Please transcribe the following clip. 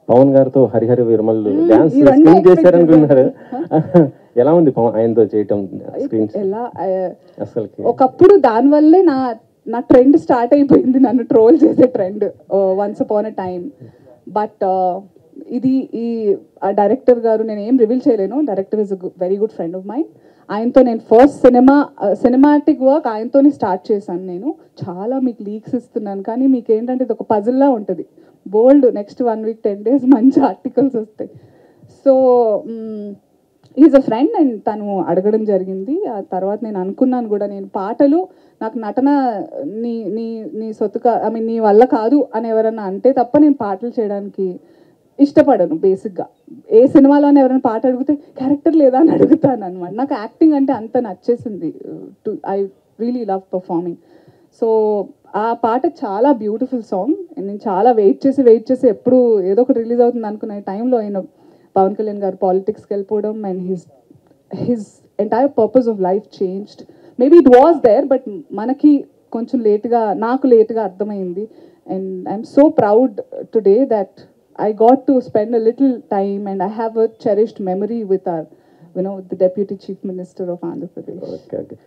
పవన్ గారితో Harihara Veeramallu dance screen చేశారనుకున్నారు. ఎలా ఉంది ఆయనతో చేయటం స్క్రీన్? ఎలా అసలు ఒకప్పుడు దానివల్లే నా ట్రెండ్ స్టార్ట్ అయిపోయింది, నన్ను ట్రోల్ చేసే trend once upon a time. But ఈ డైరెక్టర్ గారు, నేను ఏం రివీల్ చేయలేను, director is very good friend of mind. ఆయనతో నేను ఫస్ట్ సినిమాటిక్ వర్క్ ఆయనతోనే స్టార్ట్ చేశాను. నేను చాలా మీకు లీక్స్ ఇస్తున్నాను, కానీ మీకు ఏంటంటే ఇది ఒక పజిల్లా ఉంటుంది. బోల్డ్ నెక్స్ట్ 1 week 10 days మంచి ఆర్టికల్స్ వస్తాయి. So is a friend and తను అడగడం జరిగింది. ఆ తర్వాత నేను అనుకున్నాను కూడా, నేను పాటలు నాకు నటన నీ సొత్తుగా నీ వల్ల కాదు అని ఎవరన్నా అంటే తప్ప నేను పాటలు చేయడానికి ఇష్టపడను. బేసిక్గా ఏ సినిమాలోనే ఎవరైనా పాట అడిగితే క్యారెక్టర్ లేదా అని అడుగుతాను అనమాట. నాకు యాక్టింగ్ అంటే అంత నచ్చేసింది. I really love performing. So ఆ పాట చాలా బ్యూటిఫుల్ సాంగ్. నేను చాలా వెయిట్ చేసి ఎప్పుడు ఏదో ఒకటి రిలీజ్ అవుతుంది అనుకునే టైంలో ఆయన పవన్ కళ్యాణ్ గారు పాలిటిక్స్కి వెళ్ళిపోవడం and his entire purpose of life changed. Maybe it was there, but మనకి కొంచెం నాకు లేట్గా అర్థమైంది. And I'm so proud today that I got to spend a little time and I have a cherished memory with the Deputy Chief Minister of Andhra Pradesh. Okay.